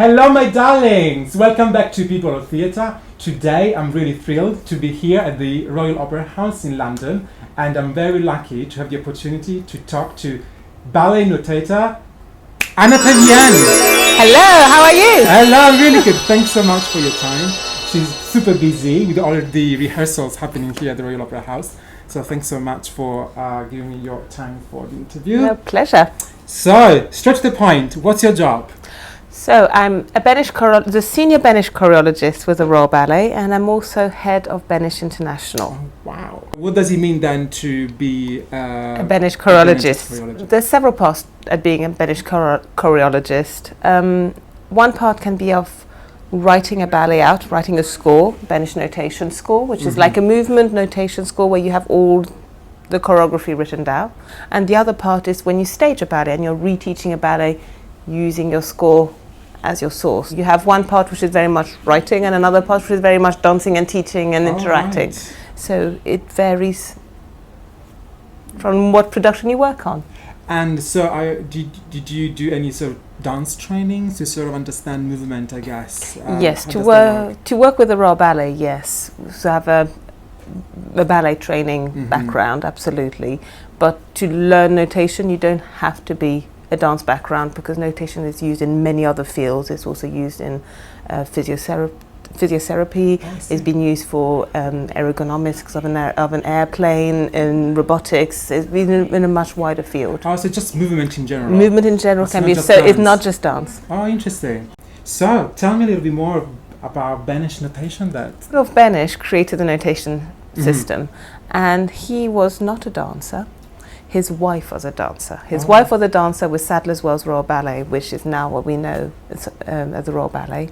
Hello my darlings! Welcome back to People of Theatre. Today I'm really thrilled to be here at the Royal Opera House in London, and I'm very lucky to have the opportunity to talk to ballet notator Anna Trevien. Hello, how are you? Hello, I'm really good. Thanks so much for your time. She's super busy with all of the rehearsals happening here at the Royal Opera House. So thanks so much for giving me your time for the interview. No, pleasure. So, straight to the point, what's your job? So I'm the senior Benesh choreologist with the Royal Ballet, and I'm also head of Benesh International. Oh, wow. What does it mean then to be a Benesh choreologist? There's several parts at being a Benesh choreologist. One part can be of writing a ballet out, writing a score, Benesh notation score, which is like a movement notation score where you have all the choreography written down. And the other part is when you stage a ballet and you're reteaching a ballet using your score as your source. You have one part which is very much writing and another part which is very much dancing and teaching and interacting. Right. So it varies from what production you work on. And so did you do any sort of dance trainings to sort of understand movement, I guess? Yes, to work with the Royal Ballet, yes. So I have a ballet training background, absolutely. But to learn notation, you don't have to be a dance background, because notation is used in many other fields. It's also used in physiotherapy. It's been used for ergonomics of an airplane, in robotics. It's been in a much wider field. Oh, so just movement in general? Movement in general can be, so it's not just dance. Oh, interesting. So, tell me a little bit more about Benesh notation then. Benesh created the notation system, and he was not a dancer. His wife was a dancer. His wife was a dancer with Sadler's Wells Royal Ballet, which is now what we know as the Royal Ballet.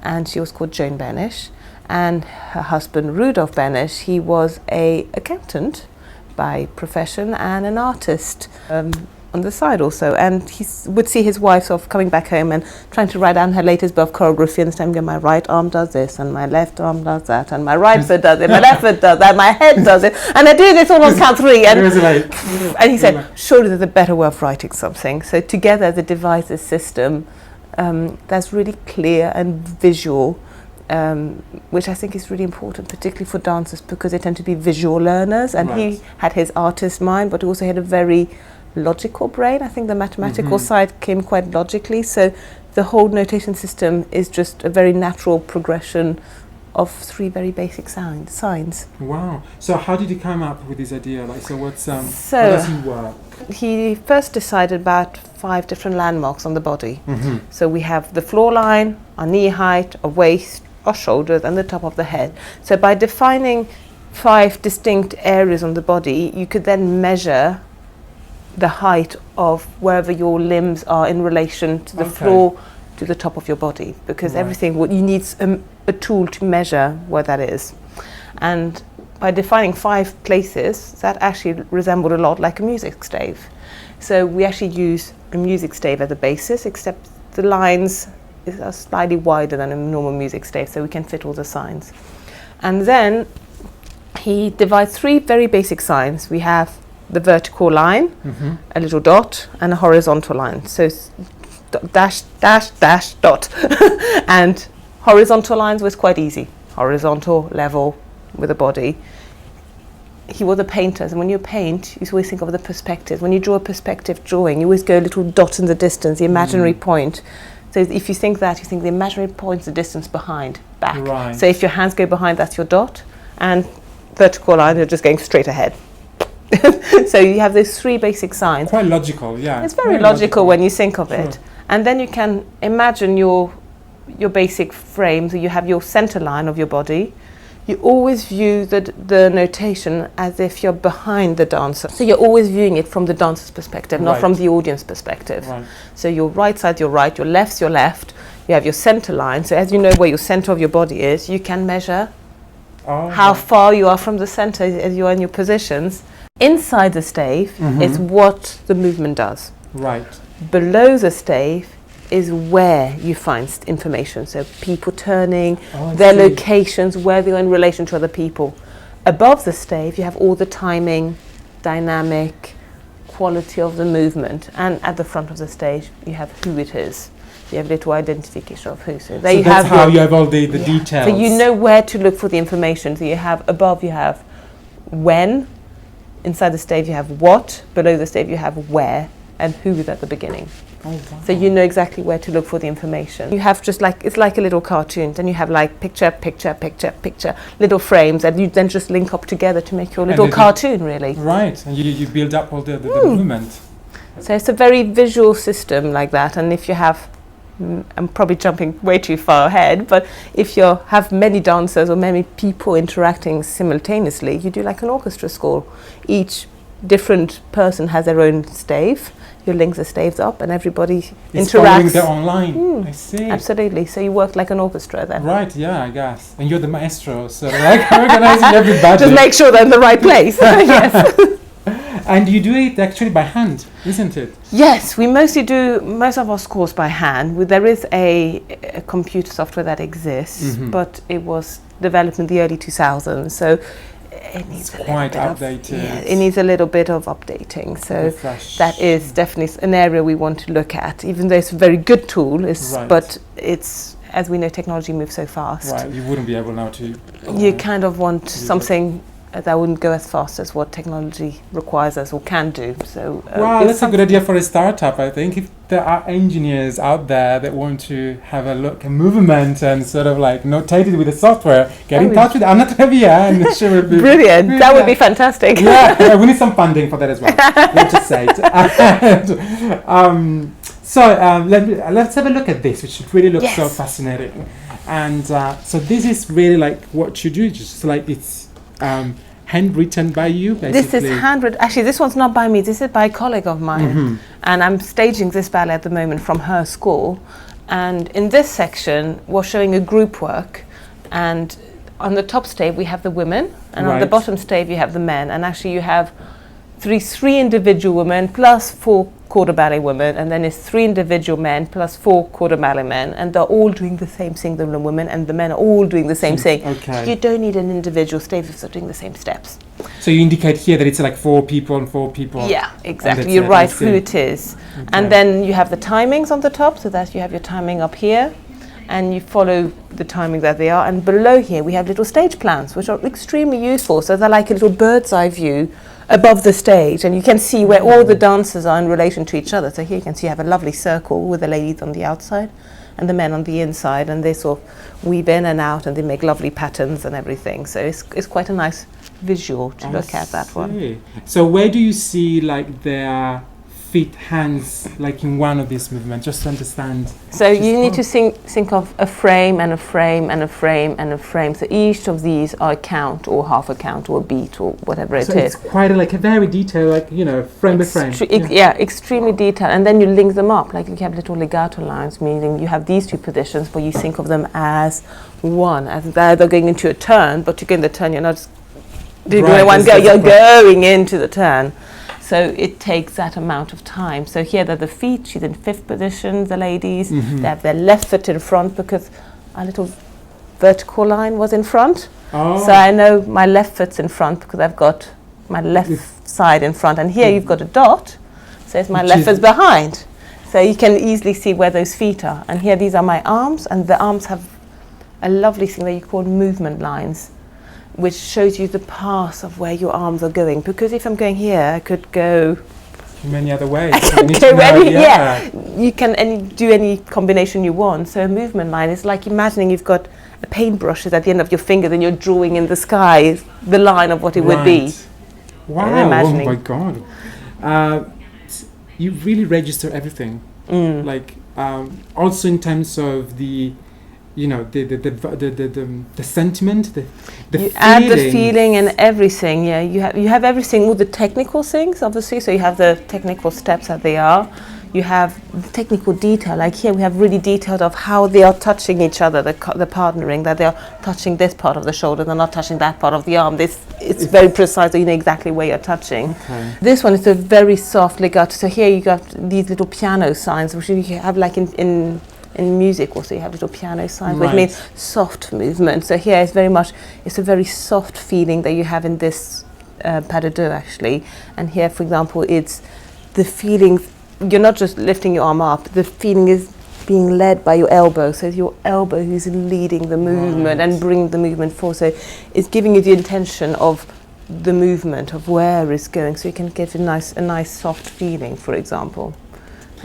And she was called Joan Benesh. And her husband, Rudolph Benesh, he was an accountant by profession and an artist on the side also. And he would see his wife sort of coming back home and trying to write down her latest bit of choreography, and this time my right arm does this, and my left arm does that, and my right foot does it, my left foot does that, my head does it, and I do this all on count three. And he said, surely there's a better way of writing something. So together they devised this system that's really clear and visual, which I think is really important, particularly for dancers, because they tend to be visual learners. And he had his artist mind, but he also had a very logical brain. I think the mathematical side came quite logically. So the whole notation system is just a very natural progression of three very basic signs. Wow. So how did he come up with this idea? Like, so what's how does he work? He first decided about 5 different landmarks on the body. So we have the floor line, our knee height, our waist, our shoulders, and the top of the head. So by defining 5 distinct areas on the body, you could then measure the height of wherever your limbs are in relation to the floor, to the top of your body, because everything, you need a tool to measure where that is. And by defining 5 places, that actually resembled a lot like a music stave. So we actually use a music stave as a basis, except the lines are slightly wider than a normal music stave, so we can fit all the signs. And then he divides 3 very basic signs. We have the vertical line, a little dot, and a horizontal line. So dash, dash, dash, dot. And horizontal lines was quite easy. Horizontal, level, with a body. He was a painter, and when you paint, you always think of the perspective. When you draw a perspective drawing, you always go a little dot in the distance, the imaginary point. So if you think that, you think the imaginary point's the distance behind, back. Right. So if your hands go behind, that's your dot. And vertical line, you're just going straight ahead. So you have those 3 basic signs. Quite logical, yeah. It's very logical when you think of it. And then you can imagine your basic frame. So you have your center line of your body. You always view the notation as if you're behind the dancer. So you're always viewing it from the dancer's perspective, not from the audience perspective. So your right side, your right, your left's your left. You have your center line. So as you know where your center of your body is, you can measure how far you are from the center as you are in your positions. Inside the stave is what the movement does. Right. Below the stave is where you find information. So people turning, their locations, where they are in relation to other people. Above the stave, you have all the timing, dynamic, quality of the movement. And at the front of the stage, you have who it is. you have little identification of who. So there So you that's have how you have all the details. So you know where to look for the information. So you have above, you have when, inside the stave you have what, below the stave you have where, and who is at the beginning. Oh, wow. So you know exactly where to look for the information. You have just like, it's like a little cartoon. Then you have like picture, picture, picture, picture, little frames, and you then just link up together to make your little cartoon, really. Right, and you build up all the movement. So it's a very visual system like that. And if you have, I'm probably jumping way too far ahead, but if you have many dancers or many people interacting simultaneously, you do like an orchestra score. Each different person has their own stave. You link the staves up and everybody It's interacts. following their own line. I see. Absolutely. So you work like an orchestra then. Right, yeah, I guess. And you're the maestro, so like organizing everybody. Just make sure they're in the right place. Yes. And you do it actually by hand, isn't it? Yes, we mostly do most of our scores by hand. There is a computer software that exists, but it was developed in the early 2000s, so it needs quite outdated. It needs a little bit of updating. So Refresh. that is definitely an area we want to look at, even though it's a very good tool. But it's, as we know, technology moves so fast. Right, you wouldn't be able now to. You kind of want something that wouldn't go as fast as what technology requires us or can do. So wow, that's a good idea for a startup, I think. If there are engineers out there that want to have a look at movement and sort of like notate it with the software, get in touch with Anna Trevien and she will be brilliant. That would be fantastic. Yeah, we need some funding for that as well. Let's just say it. Let's have a look at this, which really looks so fascinating. And so this is really like what you do, just like it's handwritten by you, basically. This is handwritten. Actually, this one's not by me. This is by a colleague of mine. And I'm staging this ballet at the moment from her school. And in this section, we're showing a group work. And on the top stave, we have the women. And on the bottom stave, you have the men. And actually, you have three individual women plus 4 quarter ballet women, and then it's 3 individual men plus 4 quarter ballet men, and they're all doing the same thing, the women and the men are all doing the same thing. Okay. You don't need an individual stave if they're doing the same steps. So you indicate here that it's like 4 people and 4 people. Yeah, exactly. You write who it is. Okay. And then you have the timings on the top, so that you have your timing up here, and you follow the timing that they are. And below here we have little stage plans, which are extremely useful. So they're like a little bird's eye view above the stage, and you can see where all the dancers are in relation to each other. So here you can see you have a lovely circle with the ladies on the outside and the men on the inside, and they sort of weave in and out and they make lovely patterns and everything. So it's quite a nice visual to look at, that one. So where do you see like their feet, hands, like in one of these movements, just to understand? So you need to think of a frame and a frame and a frame and a frame. So each of these are a count or half a count or a beat or whatever it is. It's quite like a very detailed, like, you know, frame by frame. Extremely detailed. And then you link them up, like you have little legato lines, meaning you have these 2 positions, but you think of them as one, as they're going into a turn, but you go in the turn, you're not doing one go, you're going into the turn. So it takes that amount of time. So here they're the feet, she's in 5th position, the ladies. They have their left foot in front because our little vertical line was in front. Oh. So I know my left foot's in front because I've got my left side in front. And here you've got a dot, so it's my left foot's behind. So you can easily see where those feet are. And here these are my arms, and the arms have a lovely thing that you call movement lines, which shows you the path of where your arms are going. Because if I'm going here, I could go many other ways. I can go you can do any combination you want. So a movement line is like imagining you've got a paintbrush at the end of your finger, then you're drawing in the sky the line of what it would be. Wow! Oh my God! You really register everything. Like also in terms of the, you know, the sentiment, the you add the feeling and everything. Yeah, you have everything, all the technical things, obviously. So you have the technical steps that they are. You have the technical detail. Like here, we have really detailed of how they are touching each other, the partnering, that they are touching this part of the shoulder, they're not touching that part of the arm. It's very precise, so you know exactly where you're touching. Okay. This one is a very soft legato. So here you got these little piano signs, which you have like in music also. You have little piano signs, which means soft movement. So here it's it's a very soft feeling that you have in this pas de deux actually. And here, for example, it's the feeling. You're not just lifting your arm up. The feeling is being led by your elbow. So it's your elbow who's leading the movement and bringing the movement forward. So it's giving you the intention of the movement, of where it's going, so you can get a nice soft feeling, for example.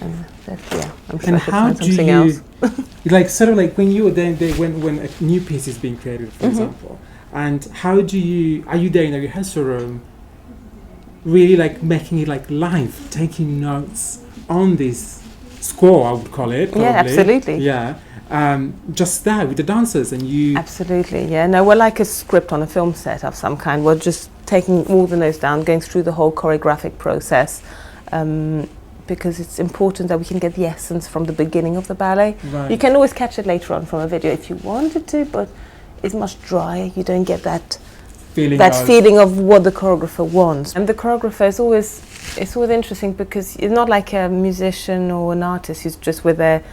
And I'm sure and I should how find do something you, else. like sort of like when you when a new piece is being created, for example, and how do you, are you there in the rehearsal room, really like making it like live, taking notes on this score, I would call it. Probably. Yeah, absolutely. Yeah. Just there with the dancers and you. Absolutely, yeah. No, we're like a script on a film set of some kind. We're just taking all the notes down, going through the whole choreographic process, because it's important that we can get the essence from the beginning of the ballet. Right. You can always catch it later on from a video if you wanted to, but it's much drier. You don't get that feeling of what the choreographer wants. And the choreographer is always, it's always interesting because it's not like a musician or an artist who's just with their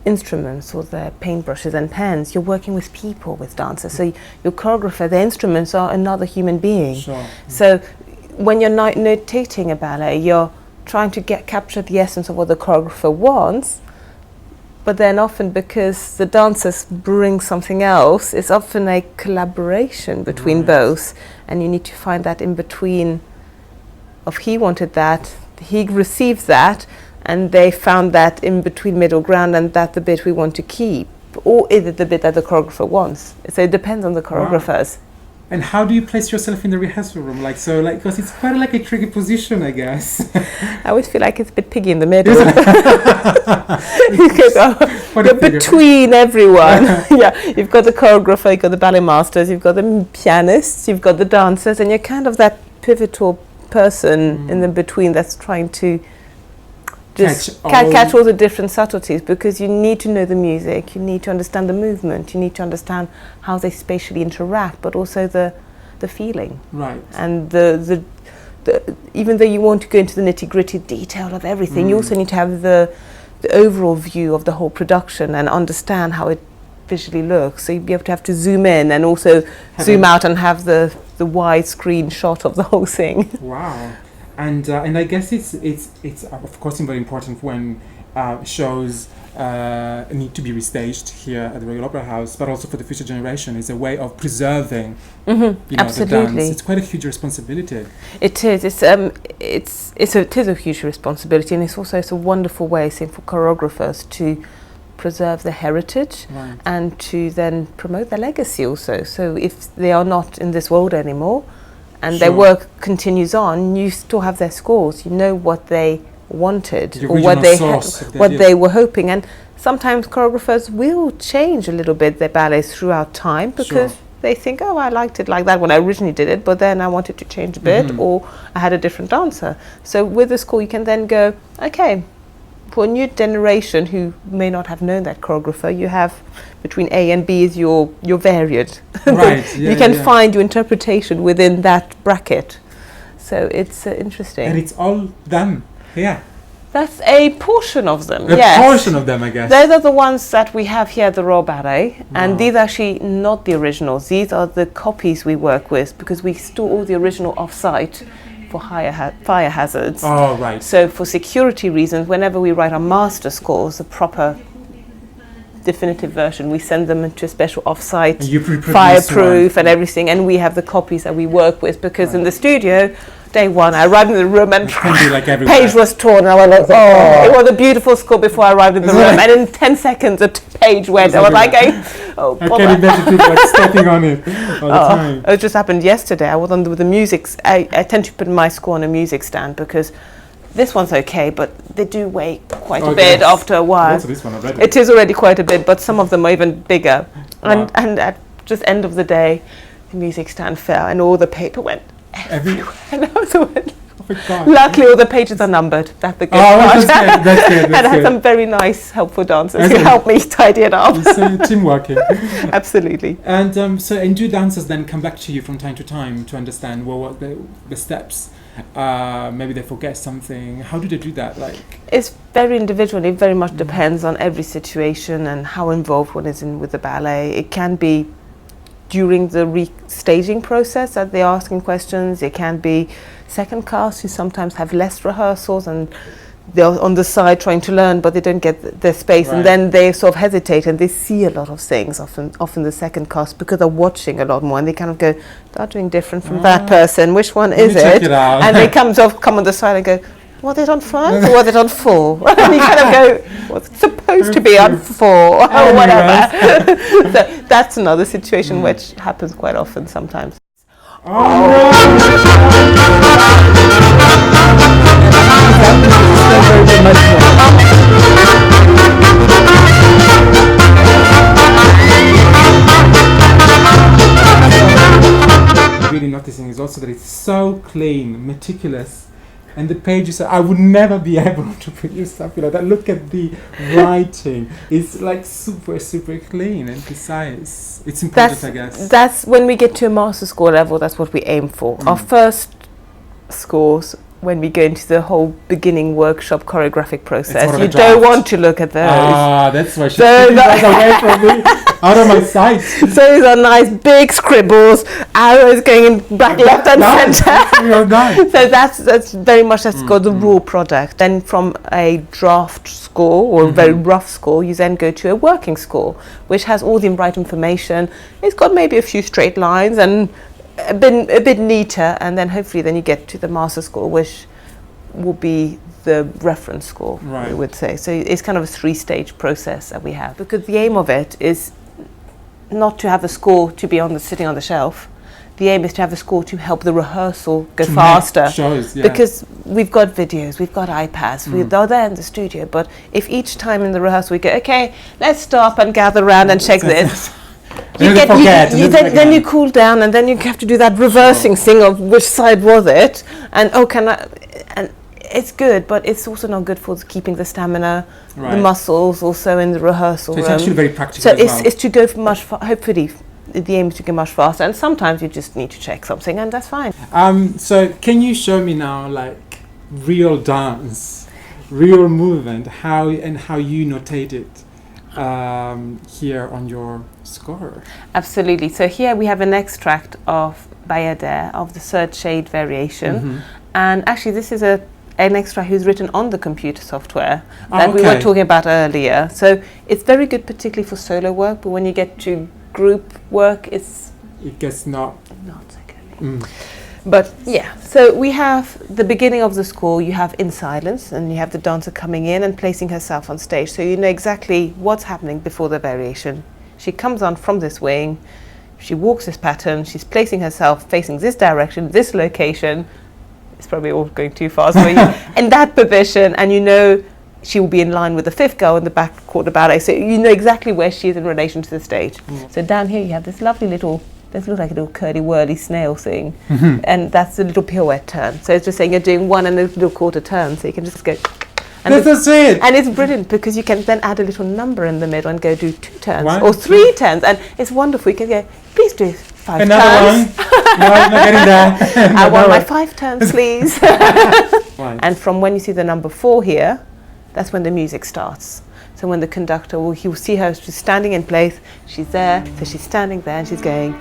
instruments or their paintbrushes and pens. You're working with people, with dancers. So your choreographer, the instruments are another human being. Sure. So when you're notating a ballet, you're trying to capture the essence of what the choreographer wants, but then often because the dancers bring something else, it's often a collaboration between both, and you need to find that in between of he wanted that, he receives that, and they found that in between middle ground, and that's the bit we want to keep, or is it the bit that the choreographer wants? So it depends on the choreographers. And how do you place yourself in the rehearsal room? Like, so, like, because it's quite like a tricky position, I guess. I always feel like it's a bit piggy in the middle. Because you're between everyone. Yeah, you've got the choreographer, you've got the ballet masters, you've got the pianists, you've got the dancers, and you're kind of that pivotal person in the between that's trying to just catch all the different subtleties, because you need to know the music, you need to understand the movement, you need to understand how they spatially interact, but also the feeling. Right. And the even though you want to go into the nitty-gritty detail of everything, you also need to have the overall view of the whole production and understand how it visually looks. So you'd be able to have to zoom in and also zoom out and have the widescreen shot of the whole thing. Wow. And I guess it's of course very important when shows need to be restaged here at the Royal Opera House, but also for the future generation, is a way of preserving, the dance. It's quite a huge responsibility. It is. It is a huge responsibility, and it's also a wonderful way, say, for choreographers to preserve the heritage and to then promote their legacy also. So if they are not in this world anymore, and their work continues on, you still have their scores. You know what they wanted or what they were hoping. And sometimes choreographers will change a little bit their ballets throughout time because they think, oh, I liked it like that when I originally did it, but then I wanted to change a bit, or I had a different dancer. So with the score, you can then go, okay, for a new generation who may not have known that choreographer, you have between A and B is your variant. Right. You can find your interpretation within that bracket. So it's interesting. And it's all them here. That's a portion of them. A portion of them, I guess. Those are the ones that we have here at the Royal Ballet, and these are actually not the originals. These are the copies we work with, because we store all the original off-site for fire hazards. Oh, right. So for security reasons, whenever we write our master scores, the proper definitive version, we send them into a special off-site, fireproof and everything, and we have the copies that we work with, because in the studio, day one, I arrived in the room and page was torn, and I was like, oh, it was a beautiful score before I arrived in the room, and in 10 seconds a page went. I was like, oh, I can't imagine people like stepping on it all the time. It just happened yesterday. I was on with the music. I tend to put my score on a music stand, because this one's okay, but they do weigh quite a bit after a while. This one already. It is already quite a bit, but some of them are even bigger. And at just end of the day, the music stand fell and all the paper went everywhere. Luckily, all the pages are numbered. That's the good part. That's good. And I had some very nice, helpful dancers who helped me tidy it up. So teamworking. Absolutely. And do dancers then come back to you from time to time to understand what the steps? Maybe they forget something. How do they do that? It's very individual. It very much depends on every situation and how involved one is in with the ballet. It can be during the restaging process that they're asking questions. It can be second cast who sometimes have less rehearsals and they're on the side trying to learn, but they don't get their space, and then they sort of hesitate, and they see a lot of things often the second class, because they're watching a lot more, and they kind of go, they're doing different from that person, which one is it? And they come on the side and go, was it on 5 or was it on 4? And you kind of go, well, it's supposed to be on 4 or whatever. So that's another situation which happens quite often sometimes. Really noticing is also that it's so clean, meticulous, and the pages, I would never be able to produce something like that. Look at the writing. It's like super clean and precise. It's important, I guess. That's when we get to a master score level, that's what we aim for. Our first scores, when we go into the whole beginning workshop choreographic process, you don't want to look at those. That's why she's putting those away from me, out of my sight. Those are nice big scribbles, arrows going in back, left and centre. So that's very much, that's got the raw product. Then from a draft score or a very rough score, you then go to a working score, which has all the right information. It's got maybe a few straight lines and a bit neater, and then hopefully then you get to the master score, which will be the reference score, we would say. So it's kind of a 3-stage process that we have, because the aim of it is not to have a score to be sitting on the shelf. The aim is to have a score to help the rehearsal go faster. Because we've got videos, we've got iPads, they're there in the studio, but if each time in the rehearsal we go, okay, let's stop and gather around and check this. Then you cool down, and then you have to do that reversing thing of which side was it, and and it's good, but it's also not good for keeping the stamina, the muscles also in the rehearsal room. So it's actually very practical. So it's to go much hopefully the aim is to go much faster, and sometimes you just need to check something, and that's fine. So can you show me now, like, real dance, real movement, how you notate it here on your score? Absolutely. So here we have an extract of Bayadere, of the third shade variation, and actually this is an extract who's written on the computer software that we were talking about earlier. So it's very good, particularly for solo work, but when you get to group work, it gets not so good. But yeah, so we have the beginning of the score, you have in silence, and you have the dancer coming in and placing herself on stage. So you know exactly what's happening before the variation. She comes on from this wing, she walks this pattern, she's placing herself facing this direction, this location. It's probably all going too fast for you. In that position, and you know she will be in line with the fifth girl in the back quarter ballet. So you know exactly where she is in relation to the stage. So down here you have this lovely little, this looks like a little curly-whirly snail thing, and that's the little pirouette turn. So it's just saying you're doing one and a little quarter turn, so you can just go. And that's it. And it's brilliant because you can then add a little number in the middle and go do 2 turns or 3 turns, and it's wonderful. You can go, please do 5 turns. Another one. No, I'm not getting that. I want my 5 turns, please. And from when you see the number 4 here, that's when the music starts. So when the conductor he will see her, she's standing in place, she's there, so she's standing there and she's going,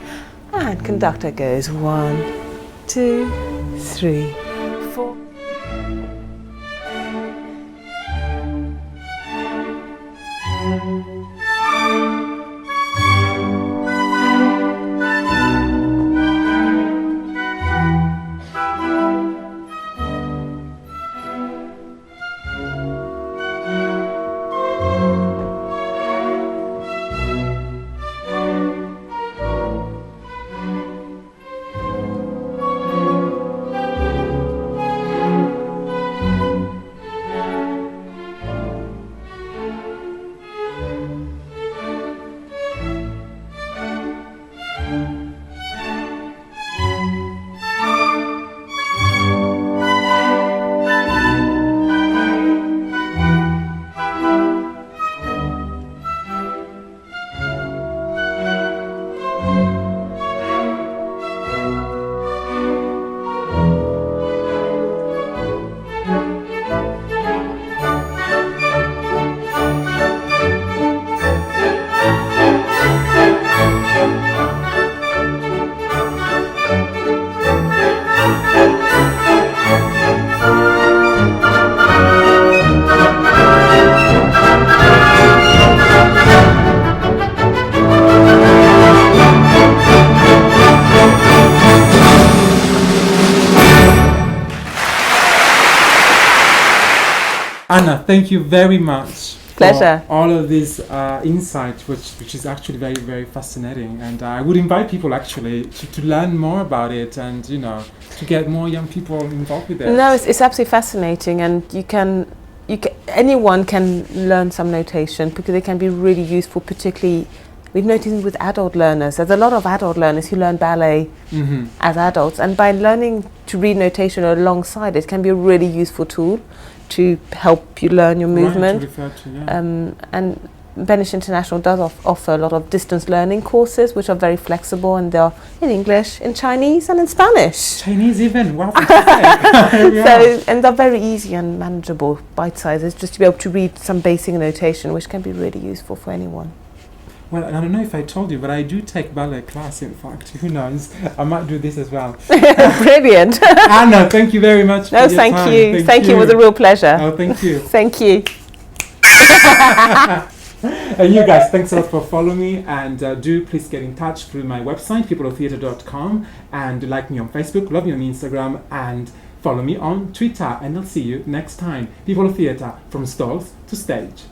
and conductor goes 1, 2, 3, 4. Anna, thank you very much. Pleasure. For all of these insights, which is actually very, very fascinating. And I would invite people actually to learn more about it and, to get more young people involved with it. No, it's absolutely fascinating, and anyone can learn some notation because it can be really useful, particularly we've noticed with adult learners. There's a lot of adult learners who learn ballet as adults, and by learning to read notation alongside it can be a really useful tool to help you learn your movement. Right, to refer to, yeah. And Benesh International does offer a lot of distance learning courses which are very flexible, and they're in English, in Chinese and in Spanish. Chinese even, wow. Yeah. And they're very easy and manageable bite sizes, just to be able to read some basic notation, which can be really useful for anyone. Well, I don't know if I told you, but I do take ballet class, in fact. Who knows? I might do this as well. Brilliant. Anna, thank you very much for your time. Thank you. Thank you. It was a real pleasure. Oh, thank you. Thank you. And you guys, thanks a lot for following me, and do please get in touch through my website, peopleoftheatre.com, and like me on Facebook, love me on Instagram, and follow me on Twitter, and I'll see you next time. People of Theatre, from stalls to stage.